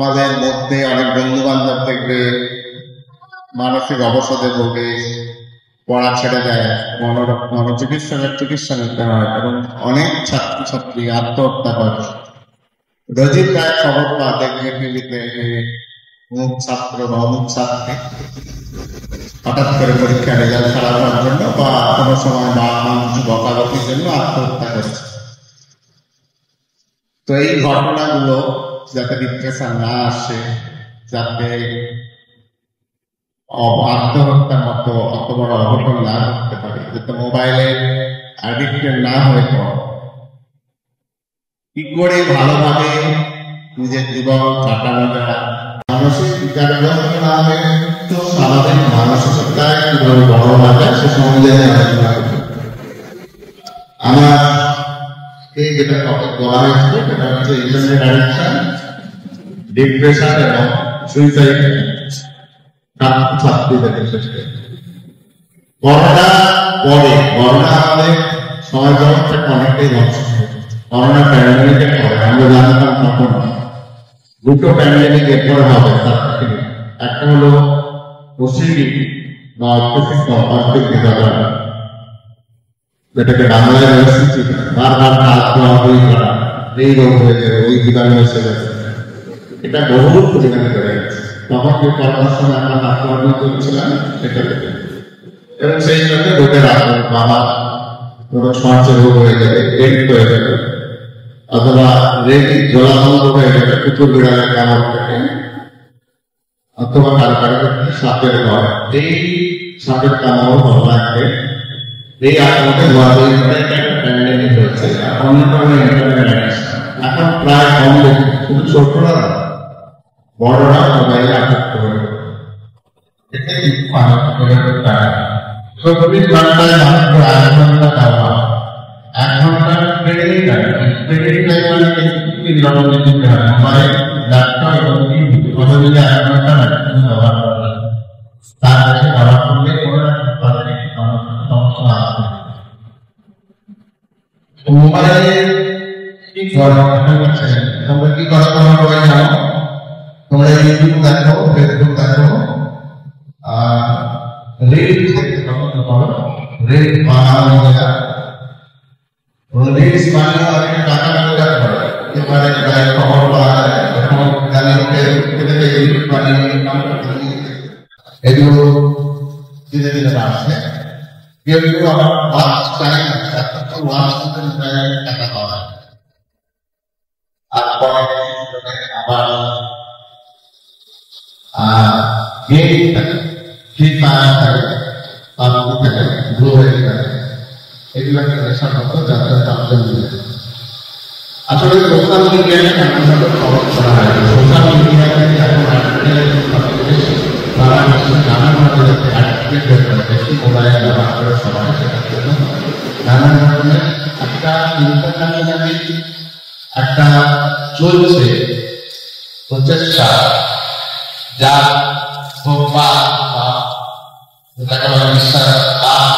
তোমাদের মধ্যে অনেক বন্ধু বান্ধব দেখবে মানসিক অবসাদে ভোগে, পড়া ছেড়ে দেয়, মনোচিকিৎসকের চিকিৎসা নিতে হয় এবং অনেক ছাত্রছাত্রী আত্মহত্যা করে। রোজই প্রায় খবর পাওয়া দেখবে টিভিতে অমুক ছাত্র বা অমুক ছাত্রী হঠাৎ করে পরীক্ষার রেজাল্ট খারাপ হওয়ার জন্য বা কোনো সময় বা বকাবকির জন্য আত্মহত্যা করেছে। তো এই ঘটনাগুলো যাতে ডিপ্রেশন না আসে, যাতে আত্মহত্যার মতো অত বড় অঘটন না ঘটতে পারে, যাতে মোবাইলে অ্যাডিক্টেড না হয়ে পড়ে, কি করে ভালোভাবে নিজের জীবন কাটানো যায়, মানসিক বিকার না হলে তো সারাদিন মানসিকতায় কিভাবে বড় হওয়া যায় সে সম্বন্ধে আমার যেটা টপিক বলা হয়েছে সেটা হচ্ছে ইন্টারনেট অ্যাডিকশন, ডিপ্রেশন এবং সুইসাইড ছাত্রছাত্রীদের ক্ষেত্রে। করোনা পরে আমাদের সমাজ ব্যবস্থাকে অনেকটাই ধ্বংস করে। করোনা প্যান্ডেমিকের পরে আমরা জানতাম তখন দুটো প্যান্ডেমিক এরপরে হবে তার থেকে। একটা হলো ওসিডি বা অর্থনৈতিক বিভাজন, যেটাকে বাংলায় বলেছি বারবার কাজ করা, বই করা, এই রোগ হয়ে যাবে, ওই বিভাজন এসে যাবে, এটা বহু পরিমাণে বেড়ে গেছে। তখন যে করোনার সময় আমরা আক্রমণ করছিলাম সেটা এবং সেই জন্য রোগের আক্রমণ বাবা কোনো সমাজের রোগ হয়ে যাবে, পেট হয়ে যাবে, অথবা রেডি জলাবন্ধ হয়ে যাবে, কুকুর বিড়ালের কামড় থেকে, অথবা কারো সাপের ঘর, এই সাপের কামড় ভালো লাগবে, এই আক্রমণে ধোয়াধুয়ি করে একটা প্যান্ডেমিক হয়েছে। অন্যতম ইন্টারনেট এখন প্রায় কম দেখি, শুধু ছোটরা বড়রা মোবাইলে আসক্ত হয়ে এতে চব্বিশ ঘন্টায় মাত্র 1 ঘন্টা দেওয়া, 1 ঘন্টা ক্রেডিট মোবাইল, ল্যাপটপ এবং টিভি যদি 1 ঘন্টা ম্যাক্সিমাম ব্যবহার করা যায়, তার কাছে ব্যবহার করলে কোনো সমস্যা আসবে। মোবাইলে কি করা হচ্ছে, তোমরা কি করো তোমরা সবাই জানো, তোমরা ইউটিউব দেখো, ফেসবুক দেখো, রিলস বানানো অনেক টাকা রোজগার করে, এবারে খবর পাওয়া যায়, এগুলো ধীরে ধীরে বাড়ছে। কেউ কেউ আবার ওয়াচ টাইম টাকা পাওয়া যায়, আর পরে আবার গেম থাকে, ফ্রি ফায়ার থাকে, পাবজি থাকে, ব্লু হয়ে থাকে, এগুলো একটা নেশার মতো যাতে আসলে সোশ্যাল মিডিয়ায় খবর করা হয়। সোশ্যাল মিডিয়ায় এখন তারা নানানভাবে বেশি মোবাইল ব্যবহার করে সবাই, সেটার জন্য নানান ধরনের একটা ইন্টারন্যাশনালি একটা চলছে প্রচেষ্টা, যা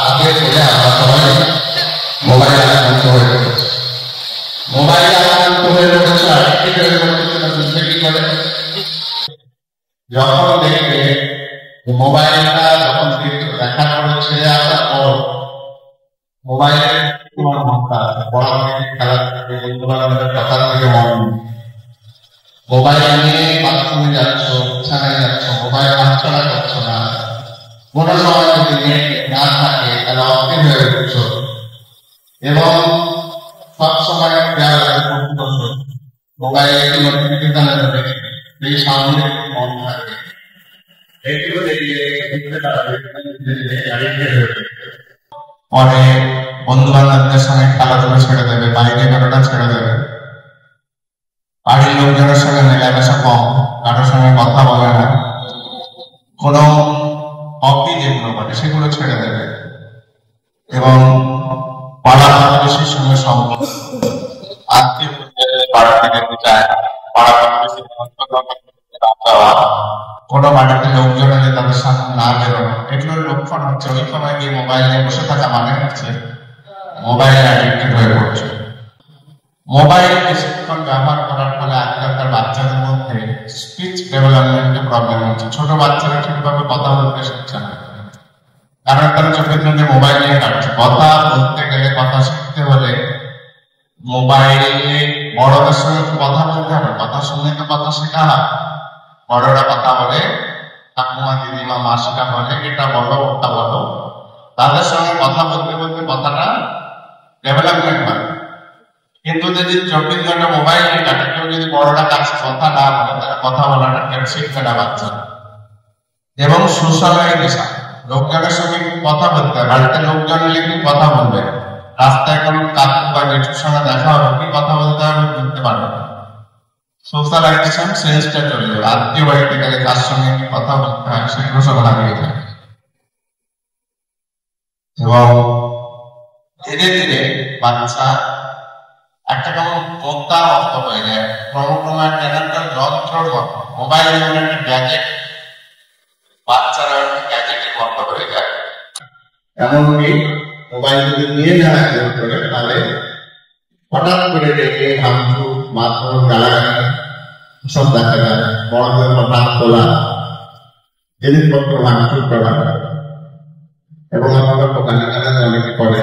আগে করে আমরা সবাই মোবাইল আক্রান্ত হয়ে পড়েছে, যখন দেখবে মোবাইলটা যখন দেখা করে ছেড়ে আসার পর মোবাইলের তোমার মনটা পড়াশোনা, খেলা থেকে, বন্ধু বান্ধবের কথা থেকে মন, মোবাইল নিয়ে বাথরুমে যাচ্ছ, বিছানায় যাচ্ছ, মোবাইল হাতছাড়া করছো না, কোনো সময় যদি নেট না থাকে তাহলে অস্থির হয়ে উঠছ এবং সবসময় মোবাইলে একটু নোটিফিকেশন এই সামনে মন থাকে, এগুলো পরে বন্ধু বান্ধবদের সঙ্গে খেলাধুলা ছেড়ে দেবে, বাইরে বেরোটা ছেড়ে দেবে, বাড়ির লোকজনের সঙ্গে মেলামেশা কম, কারোর সঙ্গে কথা বলে না, কোনো হবি যেগুলো করে সেগুলো ছেড়ে দেবে এবং পাড়া প্রতিবেশীর সঙ্গে সম্পর্ক, আত্মীয় পাড়া থেকে যায়, পাড়া প্রতিবেশীর কোনো বাড়িতে লোকজন হলে তাদের সামনে না বেরোনো, এগুলোর লক্ষণ হচ্ছে ওই সময় গিয়ে মোবাইল নিয়ে বসে থাকা মানে হচ্ছে মোবাইল অ্যাডিক্টেড হয়ে পড়ছে। মোবাইল বেশিক্ষণ ব্যবহার করার ফলে আজকালকার বাচ্চাদের মধ্যে স্পিচ ডেভেলপমেন্টে প্রবলেম হচ্ছে। ছোট বাচ্চারা ঠিকভাবে কথা বলতে শিখছে না, কারণ তারা চোখের জন্য মোবাইল নিয়ে কাটছে। কথা বলতে গেলে, কথা শিখতে হলে মোবাইলে বড়দের সঙ্গে কথা বলতে হবে, কথা শুনলে তো কথা শেখা হয়। বড়রা কথা বলে, ঠাকুমা দিদিমা মাসিটা বলে এটা বলো ওটা বলো, তাদের সঙ্গে কথা বলতে বলতে কথাটা ডেভেলপমেন্ট হয়। কিন্তু যদি 24 ঘন্টা মোবাইল নিয়ে কাটে, কেউ যদি বড়রা কাছে কথা না বলে, তারা কথা বলাটা কেউ শিখবে না বাচ্চা। এবং সোশ্যালাইজেশন, লোকজনের সঙ্গে কথা বলতে হবে। বাড়িতে লোকজন মিলে কি কথা বলবে, রাস্তায় কোনো কাকু বা জেঠুর সঙ্গে দেখা হবে, কি কথা বলতে হবে বলতে পারবে না। সোশ্যালাইজেশন সেন্সটা চলে যাবে। আত্মীয় বাড়িতে গেলে কার সঙ্গে কি কথা বলতে হয় সেগুলো সব হারিয়ে যায়। এবং ধীরে ধীরে বাচ্চা একটা কেমন বোকা মতো হয়ে যায়। ক্রমক্রমে একটা যন্ত্রর মতো, মোবাইল যেমন একটা গ্যাজেট, বাচ্চারা গ্যাজেটের মতো হয়ে যায়। এমনকি মোবাইল যদি নিয়ে নেওয়া করে, তাহলে হঠাৎ করে ডেকে ভাঙচুর, মারধর, গালাগালি সব দেখা যায়। বড়দের হঠাৎ তোলা, জিনিসপত্র ভাঙচুর করা, এবং আমাদের দোকানে অনেকে করে।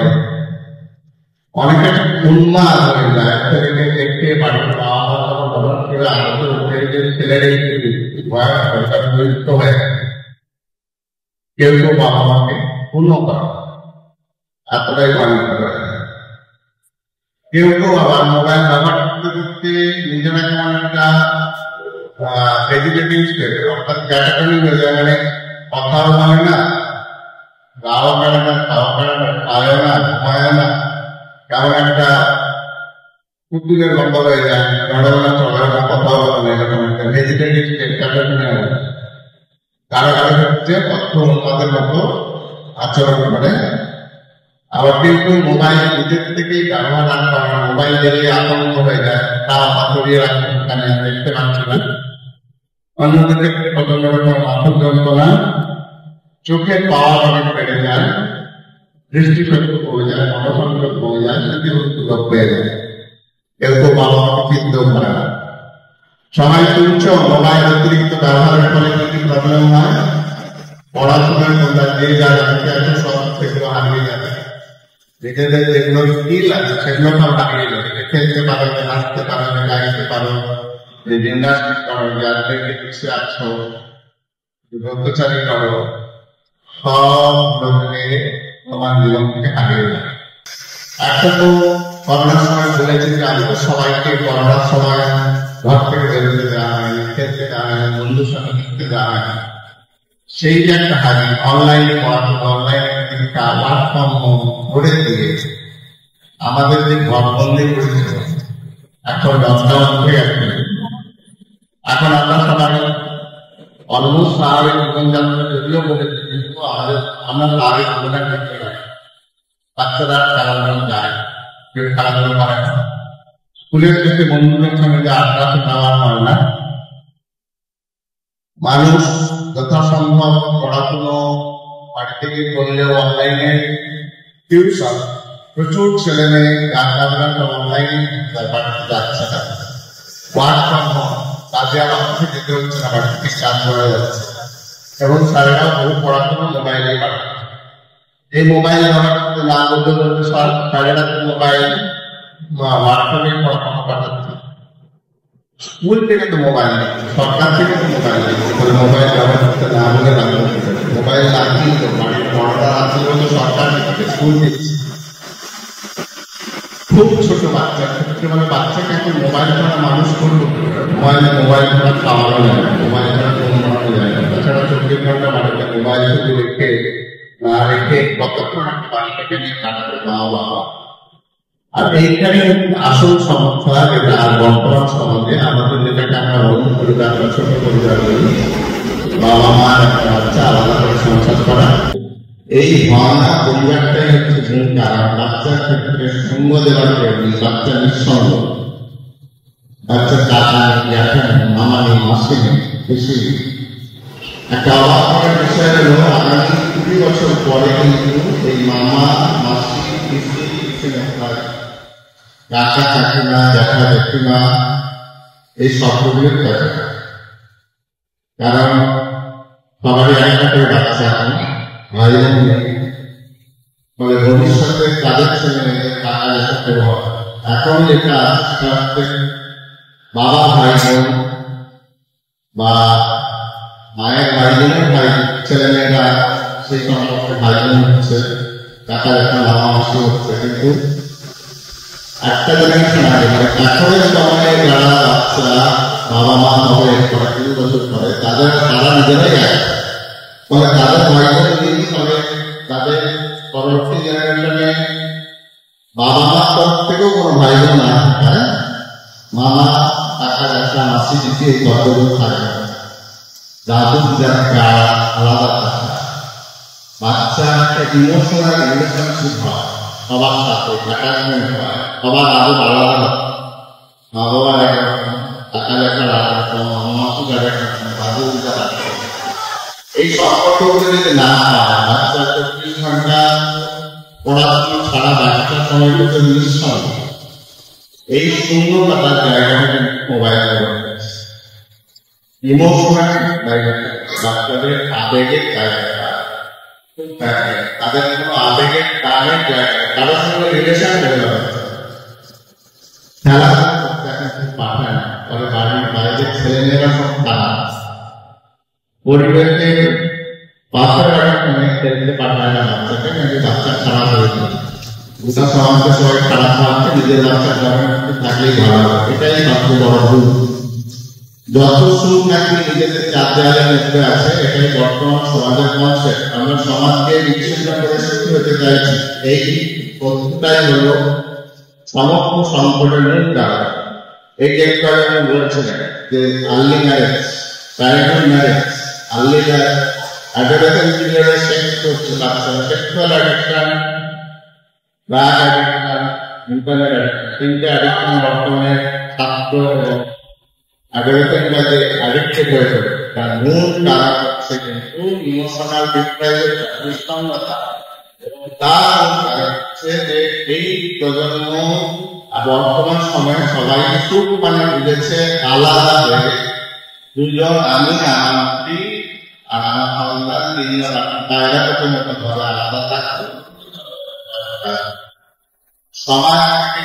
অনেকে উন্মাদ হয়ে যায়, ছেলেকে দেখতে বাড়ির বাবা মা যখন ব্যবহার করে আমাদের ছেলেরাই ভয়াবহ হয়ে যায়। কেউ কেউ বাবা মাকে পূর্ণ করে, এতটাই বাণিজ্য করে। কেউ কেউ আবার মোবাইল ব্যবহার করতে করতে নিজেরা কেমন একটা ভেজিটেটিভ স্টেট, অর্থাৎ ক্যাটাগরি হয়ে যায়। মানে কথাও বলে না, গাও করে না, খাওয়া করে না, খায়ও না, ঘুমায়ও না, কেমন একটা কুকুরের গন্ধ হয়ে যায়। চড়ে না, চড়ে না, কথাও বলে না, এরকম একটা ভেজিটেটিভ স্টেট ক্যাটাগরি হয়। কারো কারো ক্ষেত্রে তথ্য উন্মাদের মতো আচরণ করে। আবার কিন্তু মোবাইল নিজের থেকেই ব্যবহার না করা, মোবাইল দেখে আতঙ্ক হয়ে যায়, তা হাতুড়িয়ে রাখে, এখানে দেখতে পাচ্ছি না। অন্যদের ক্ষেত্রে প্রচন্ড রকম মাথা যন্ত্রণা, চোখের পাওয়ার অনেক বেড়ে যায়, দৃষ্টিশক্তি কমে যায়, মনসংযোগ কমে যায়, স্মৃতিশক্তি হয়ে যায়। কেউ তো বাবা মাকে চিনতেও পারে না। সবাই শুনছ মোবাইল অতিরিক্ত ব্যবহারের ফলে কি প্রবলেম হয়? পড়াশোনার তোমরা যে যা জানতে আছে সব সেগুলো হারিয়ে যাবে। নিজেদের যেগুলো স্কিল আছে সেগুলো সব হারিয়ে যাবে। খেলতে পারো, নাচতে পারো, গাইতে পারো, জিমনাস্টিক করো, অ্যাথলেটিক্সে আছো, ব্রহ্মচারী করো, সব লোকে তোমার জীবন থেকে হারিয়ে যাবে। একটা তো করোনার সময় বলেছি যে আমি তো সবাইকে করোনার সময় ঘর থেকে বেরোতে দেওয়া হয়, খেলতে দেওয়া হয়, বন্ধুর সঙ্গে ঘুরতে দেওয়া হয়। সেই যে একটা হারি অনলাইনে পড়াশোনা, অনলাইনে শিক্ষা, ওয়ার্ক ফ্রম হোম করে দিয়ে আমাদের যে ঘরবন্দি করেছিল, এখন লকডাউন উঠে গেছে। এখন আমরা সবাই অলমোস্ট স্বাভাবিক জীবনযাত্রা যদিও বলেছি, কিন্তু আমরা স্বাভাবিক জীবনের ক্ষেত্রে নয়। বাচ্চারা খেলাধুলো যায়, কেউ খেলাধুলো করে না, স্কুলের থেকে বন্ধুদের সঙ্গে যে আড্ডা নেওয়া হয় না। মানুষ যথাসম্ভব পড়াশুনো বাড়ি থেকে করলেও অনলাইনে টিউশন, প্রচুর ছেলে মেয়ে গান বাজনা সব অনলাইনে বাড়িতে যাচ্ছে না। ওয়ার্ক ফ্রম হোম, কাজে আমার কাছে যেতে হচ্ছে না, বাড়ি থেকে কাজ করা যাচ্ছে। এবং স্যারেরাও বহু পড়াশোনা মোবাইলে পাঠায়। এই মোবাইল ব্যবহার করতে না বলতে বলতে স্যারেরা মোবাইল হোয়াটসঅ্যাপে পড়াশোনা পাঠাচ্ছে। স্কুল থেকে তো মোবাইল নেই, সরকার থেকে তো মোবাইল নেই। মোবাইল ব্যবহার করতে না বলে মোবাইল লাগছেই তো, বাড়ির বড়রা আছে বলে সরকার থেকে স্কুল দিচ্ছে। খুব ছোট বাচ্চা ক্ষেত্রে, মানে বাচ্চাকে এখন মোবাইল ছাড়া মানুষ করবো, মোবাইল ছাড়া খাওয়ানো যায় না, মোবাইল ছাড়া ঘুমানো যায় না। তাছাড়া 24 ঘন্টা বাড়িতে মোবাইল শুধু রেখে কতক্ষণ একটা বাড়িটাকে নিয়ে কাটাতে বাবা। আর এইখানে আসল সমস্যা যেটা বর্তমান সমাজে আমাদের, যেটাকে আমরা বন্ধ পরিবার বা ছোট পরিবার বলি, বাবা মার একটা বাচ্চা আলাদা করে সংসার করা, এই ভাবনা পরিবারটাই হচ্ছে মূল কারণ। বাচ্চার ক্ষেত্রে সঙ্গ দেওয়ার জন্য বাচ্চা নিঃসঙ্গ, বাচ্চা কাকা নেই, মামা নেই, মাসি নেই, বেশি একটা অবাক করার বিষয় হলো আগামী 20 বছর পরে কিন্তু এই মামা, মাসি, কাকা কাকিমা জ্যাঠা জেঠিমা এই শব্দগুলি থাকে না, কারণ সবারই একটা করে বাচ্চা এখন ভাই বোন নেই, ফলে ভবিষ্যতে তাদের ছেলে মেয়েদের কাকা জ্যাঠা করে হয়। এখন যেটা আস্তে আস্তে বাবা ভাই বোন বা মায়ের ভাই বোনের ভাই ছেলে মেয়েরা সেই সম্পর্কে ভাই বোন হচ্ছে, কাকা জ্যাঠা মামা মাসি হচ্ছে। কিন্তু একটা জেনারেশন আগে মানে এখনের সময়ে যারা বাচ্চা বাবা মা হবে 2 বছর পরে তারা নিজেরাই আছে, ফলে তাদের ভাই বোন নিয়ে ফলে তাদের পরবর্তী জেনারেশনে বাবা মার তরফ থেকেও কোনো ভাই বোন না থাকায় মামা কাকা জ্যাঠা মাসি দিদি এই তর্কগুলো থাকে, দাদু দিদাকে আলাদা থাকে। বাচ্চা একটা ইমোশনাল রিলেশনশিপ হয় সবার সাথে, অ্যাটাচমেন্ট হয়, সবার আরো আলাদা হয়। মা বাবার একরকম, কাকা জ্যাঠার একরকম, মামা মাসির একরকম, দাদু দিদার একরকম। এই সম্পর্কগুলো যদি না হয়, বাচ্চা 24 ঘন্টা পড়াশোনা ছাড়া বাচ্চার সময়টুকু নিঃসঙ্গ, এই শূন্যতার জায়গাটা মোবাইল ইমোশনাল জায়গাটা, বাচ্চাদের আবেগের জায়গাটা, তাদের কোনো আবেগের টানের জায়গা, কারোর সঙ্গে রিলেশন বেড়ে যাচ্ছে, খেলাধুলা করতে এখন পাঠায় না, ফলে বাড়ির বাইরের ছেলেমেয়েরা সব খারাপ, পরিবেশে পাথর খেলতে পাঠায় না বাচ্চাকে, নাকি বাচ্চা খারাপ হয়ে যায়। গোটা সমাজকে সবাই খারাপ ভাবছে, নিজের বাচ্চা গভর্নমেন্টে থাকলেই ভালো হবে, এটাই সবচেয়ে বড় ভুল। যত সুখ নাকি নিজেদের 4 দেওয়ালের মধ্যে আছে, এটাই বর্তমান সমাজের কনসেপ্ট। আমরা সমাজকে বিচ্ছিন্ন করে সুখী হতে চাইছি, এই তথ্যটাই হল সমস্ত সংকটের মূল কারণ। এই যে আমি বলছিলেন যে early marriage, parental marriage, early marriage, adolescent পিরিয়ডে সেক্স করছে বাচ্চারা, sexual addiction, drug addiction, internet addiction, 3টে অ্যাডিকশন বর্তমানে ছাত্র এবং অ্যাডোলেসেন্ট বাজে অ্যাডিক্টেড হয়ে পড়ে। তার মূল কারণ হচ্ছে কিন্তু ইমোশনাল ডিপ্রাইভের নিঃসঙ্গতা, এবং তার কারণ হচ্ছে যে এই প্রজন্ম বর্তমান সময়ে সবাই সুখ মানে বুঝেছে আলাদা হয়ে, দুজন আমি আমার স্ত্রী আর আমার সন্তান 3 জন জায়গাটাকে মতো ঘরে আলাদা থাকছে। সমাজকে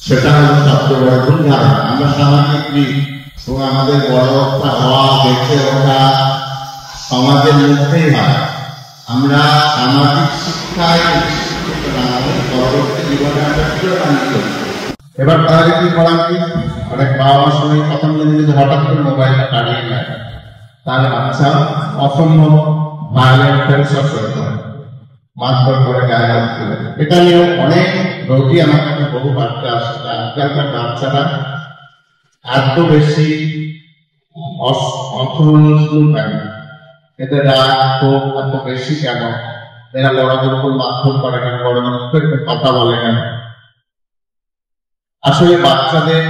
সেটা হল সবচেয়ে বড় ভুল ধারণা। আমরা সামাজিক জীব এবং আমাদের বড় একটা হওয়া, বেঁচে ওঠা সমাজের মধ্যেই হয়। আমরা সামাজিক শিক্ষায় পরবর্তী জীবনে আমরা চিরকাল করি। এবার তাহলে কি করা কি, অনেক বাবা মার সঙ্গে প্রথম যদি হঠাৎ করে মোবাইলটা কাটিয়ে নেয়, তাহলে বাচ্চা অসম্ভব ভায়োলেন্ট ফেন্সার হয়ে যায়, মারধর করে গায়ে হাত তুলে। এটা নিয়েও অনেক রোগী আমার কাছে বহু বাচ্চা আসছে। আজকালকার বাচ্চারা এত বেশি অসহনশীল কেন, এদের রাগ ক্ষোভ এত বেশি কেন, এরা বড়দের উপর মারধর করে কেন, বড়দের উপর কথা বলে কেন? আসলে বাচ্চাদের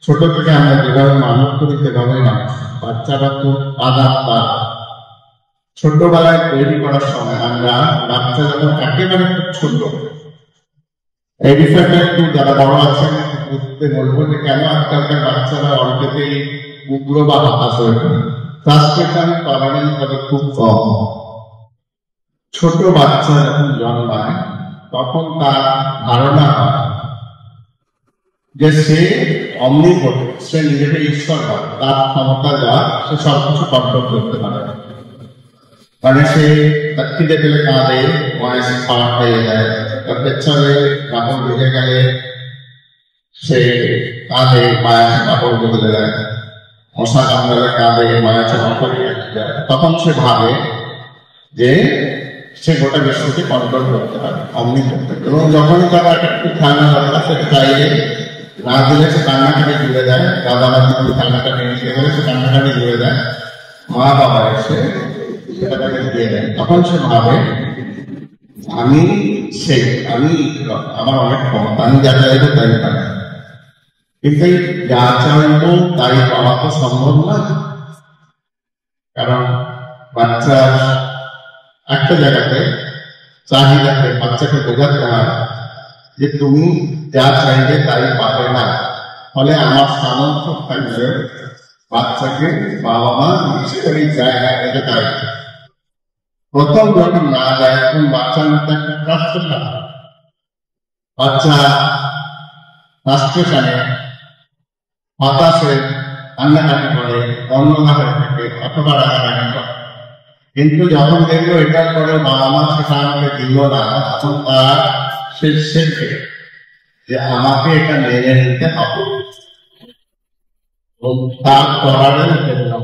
ছোট থেকে আমরা যেভাবে মানুষ করি সেভাবে মানুষ, বাচ্চারা তো আদাব পায়। ছোটবেলায় তৈরি করার সময় আমরা বাচ্চা যখন একেবারে খুব ছোট, এই বিষয়টা একটু যারা বড় আছেন বুঝতে বলবো যে কেন আজকালকার বাচ্চারা অল্পতেই উগ্র বা হতাশ হয়ে পড়ে। ফ্রাস্ট্রেশন টলারেন্স তাদের খুব কম। ছোট বাচ্চা যখন জন্মায় তখন তার ধারণা হয় যে সে অমনিপটেন্ট, সে নিজেকে ঈশ্বর হয়, তার ক্ষমতা যা সে সবকিছু কন্ট্রোল করতে পারে। মানে সে তার খিদে পেলে কাঁদে, বয়সে খাওয়া খাইয়ে দেয়, তার পেছনে কাপড় ভিজে গেলে সে কাঁদে, মায়ের কাপড় বদলে দেয়, মশা কামড়ালে কাঁদে, মায়ের কাপড় দেয়। তখন সে ভাবে যে সে গোটা বিশ্বকে কন্ট্রোল করতে পারে, অমনিপটেন্ট। এবং যখনই তারা একটু ঠান্ডা দরকার সে চাইলে না দিলে সে কান্নাকাটি জুড়ে দেয়, দাদা দাদি কান্নাকাটি নিতে গেলে সে কান্নাকাটি জুড়ে দেয়, মা বাবা এসে সেটা তাকে দিয়ে দেয়। তখন সে ভাবে আমি সেই, আমি আমার অনেক ক্ষমতা, আমি যা চাইবো তাই পাই। কিন্তু যা চাইবো তাই পাওয়া তো সম্ভব না, কারণ বাচ্চা একটা জায়গাতে চাহিদাকে বাচ্চাকে বোঝাতে হয় যে তুমি যা চাইবে তাই পাবে না, ফলে আমার সামর্থ্য থাকলে বাচ্চাকে বাবা মা নিশ্চয়ই জায়গায় রেখে দেয়। প্রথম যখন না যায় তখন বাচ্চার মধ্যে একটা কষ্ট থাকে, বাচ্চা ফ্রাস্ট্রেশনে হতাশে কান্নাকাটি করে, বর্ণনা হয়ে থাকে অথবা রাগারাগি করে। কিন্তু যখন দেখলো এটার পরে বাবা মা সেটা আমাকে দিল না, তখন তার সে শেখে যে আমাকে এটা মেনে নিতে হবে, তার করারে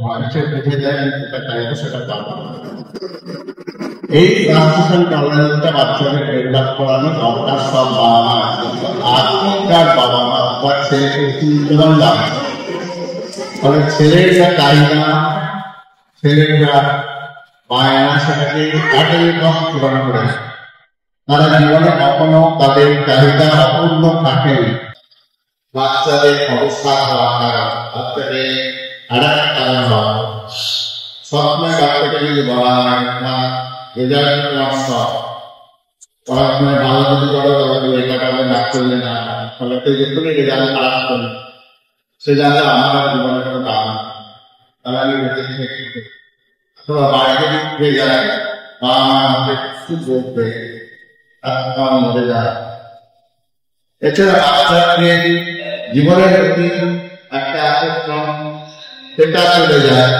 মানুষের বুঝে যায় যেটা চাইবো সেটা পাবো। এই ট্রান্সমিশন টলারেন্সটা বাচ্চাদের ডেভেলপ করানো দরকার সব বাবা মা। আজকাল বাবা মা বা ছেলেকে উত্তেজন দাম, ফলে ছেলের যা চাহিদা, ছেলের যা বায়না, সেটাকে তাড়াতাড়ি পূরণ করে তারা জীবনে কখনো তাদের চাহিদা অপূর্ণ থাকেনি। বাচ্চাদের অবস্থা হওয়া কারণ, বাচ্চাদের আরেকটা কারণ হওয়া, সবসময় বাচ্চাকে যদি বলা হয় না রেজাল্ট নষ্ট, পড়াশোনায় ভালো যদি করো তবে এটা কারণে না করলে না, ফলে যেটুকুনি রেজাল্ট খারাপ করে সে জানলে আমার জীবনের কোনো কারণ তারা বাইরে দিকে যায় বা আমাদের কিছু বলতে মরে যায়। এছাড়া বাচ্চাকে জীবনের প্রতি একটা আকর্ষণ সেটা চলে যায়,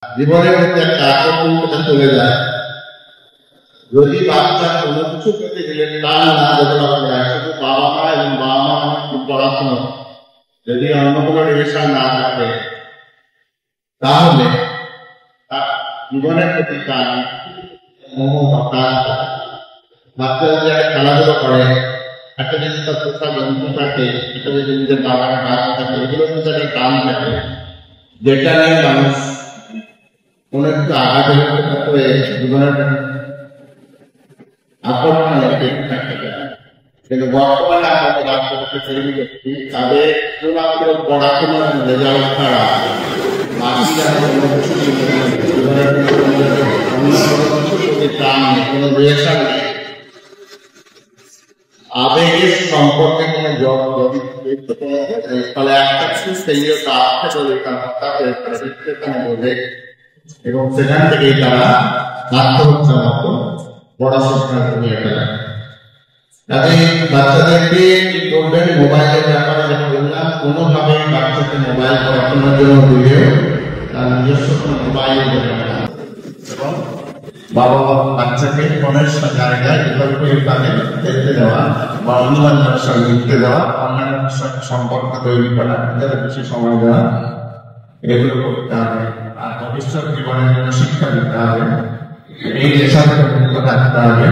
জীবনের প্রতি একটা আকর্ষণ সেটা চলে যায়। যদি বাচ্চা কোনো কিছু পেতে গেলে তার না ডেভেলপ যায়, শুধু বাবা মা এবং বাবা মা পড়াশোনা যদি অন্য কোনো রিলেশন না থাকে তাহলে তার জীবনের প্রতি তার মোহ বাচ্চা যদি একটা খেলাধুলো করে, একটা যদি তার পোশাক যন্ত্র থাকে, একটা যদি নিজের বাগানে গাছ থাকে, এগুলো কিন্তু একটা টান থাকে যেটা নিয়ে মানুষ কোন একটু আঘাত থাকলে জীবনের আকর্ষণ থাকতে পারে। কিন্তু বর্তমানে আমাদের রাষ্ট্রপতি তৈরি করছি তাদের শুধুমাত্র পড়াশোনার রেজাল্ট ছাড়া বাকি যারা কোনো কিছু জীবনের কোনো রিলেশন নেই, আবেগের সম্পর্কে কোনো ফলে একটা কিছু সেই বোঝে এবং সেখান থেকেই তারা আত্মহত্যার মতো পড়াশোনা নিয়ে ফেলে। তাই বাচ্চাদেরকে কি করবেন, মোবাইলের ব্যাপারে যেটা বললাম, কোনোভাবে বাচ্চাকে মোবাইল পড়াশোনার জন্য দিলে তার নিজস্ব কোনো মোবাইল দেবে না এবং বাবা বাচ্চাকে ফোনের জায়গায় বিকল্প দেখতে দেওয়া বা অন্য বাচ্চার সঙ্গে লিখতে দেওয়া, অন্যান্য সম্পর্ক তৈরি করা, এদের বেশি সময় দেওয়া, এগুলো করতে হবে। আর ভবিষ্যৎ জীবনের জন্য শিক্ষা দিতে হবে, এই নেশা থেকে মুক্ত থাকতে হবে,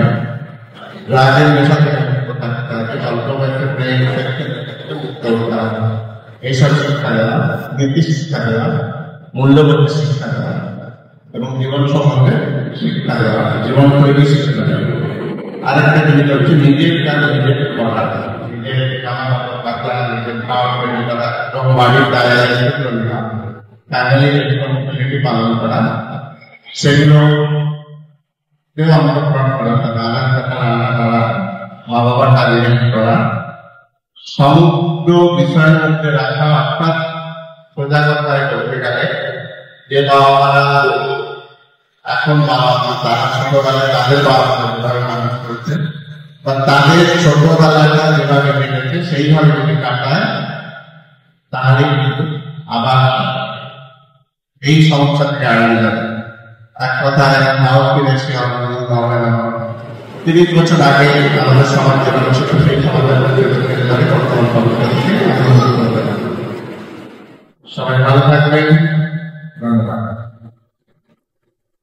রাজের নেশা থেকে মুক্ত থাকতে হবে, অল্প বয়সে প্রেম মুক্ত হতে হবে। এইসব শিক্ষা দেওয়া, নীতি শিক্ষা দেওয়া, মূল্যবোধ শিক্ষা দেওয়া এবং জীবন সম্বন্ধে শিক্ষা দেওয়া, জীবন শৈলী শিক্ষা দেওয়া। আরেকটা জিনিস হচ্ছে নিজের কাজ নিজের করা, নিজের নিজের খাওয়া তৈরি করা এবং বাড়ির দায়িত্ব ফ্যামিলির রেসপন্সিবিলিটি পালন করা, সেগুলো অংশগ্রহণ করা, রান্না করা, মা বাবার কাজে করা, সমগ্র বিষয়ের মধ্যে রাখা। অর্থাৎ সোজা কথায় বলতে গেলে যে বাবা মারা এখন বাবা মা তারা ছোটবেলায় তাদের বাবা মা যেভাবে মানুষ করছে বা তাদের ছোটবেলাটা যেভাবে কেটেছে সেইভাবে যদি কাটায় তাহলে কিন্তু আবার এই সমস্যা থেকে এড়ানো যাবে। এক কথায় ভারতকে বেশি হবে না। 30 বছর আগে আমাদের সমাজ যেভাবে ছিল সেই সমাজের বর্তমান সবাই ভালো থাকবেন।